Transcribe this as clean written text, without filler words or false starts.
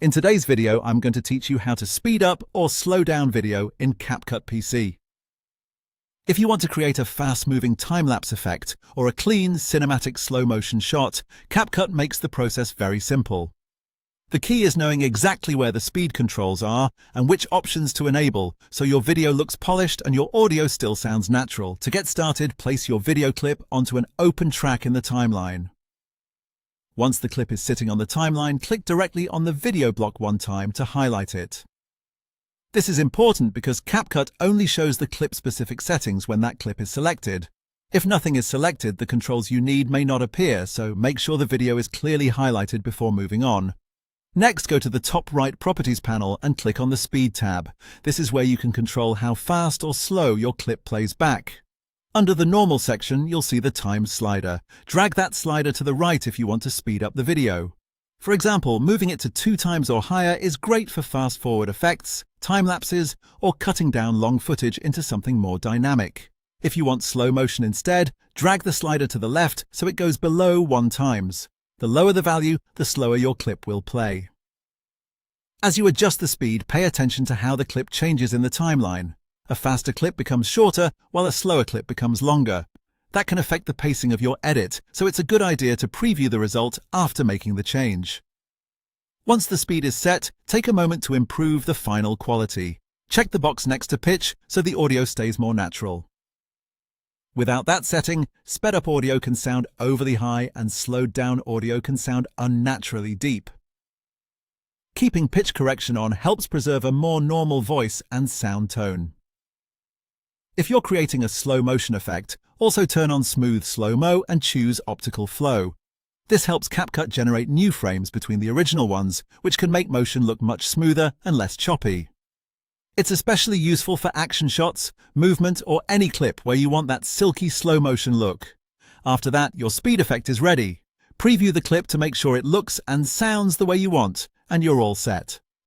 In today's video, I'm going to teach you how to speed up or slow down video in CapCut PC. If you want to create a fast-moving time-lapse effect or a clean, cinematic slow-motion shot, CapCut makes the process very simple. The key is knowing exactly where the speed controls are and which options to enable so your video looks polished and your audio still sounds natural. To get started, place your video clip onto an open track in the timeline. Once the clip is sitting on the timeline, click directly on the video block one time to highlight it. This is important because CapCut only shows the clip-specific settings when that clip is selected. If nothing is selected, the controls you need may not appear, so make sure the video is clearly highlighted before moving on. Next, go to the top right Properties panel and click on the Speed tab. This is where you can control how fast or slow your clip plays back. Under the Normal section, you'll see the Time slider. Drag that slider to the right if you want to speed up the video. For example, moving it to 2 times or higher is great for fast-forward effects, time-lapses, or cutting down long footage into something more dynamic. If you want slow motion instead, drag the slider to the left so it goes below 1 times. The lower the value, the slower your clip will play. As you adjust the speed, pay attention to how the clip changes in the timeline. A faster clip becomes shorter, while a slower clip becomes longer. That can affect the pacing of your edit, so it's a good idea to preview the result after making the change. Once the speed is set, take a moment to improve the final quality. Check the box next to pitch so the audio stays more natural. Without that setting, sped-up audio can sound overly high and slowed-down audio can sound unnaturally deep. Keeping pitch correction on helps preserve a more normal voice and sound tone. If you're creating a slow motion effect, also turn on Smooth Slow-Mo and choose Optical Flow. This helps CapCut generate new frames between the original ones, which can make motion look much smoother and less choppy. It's especially useful for action shots, movement, or any clip where you want that silky slow motion look. After that, your speed effect is ready. Preview the clip to make sure it looks and sounds the way you want, and you're all set.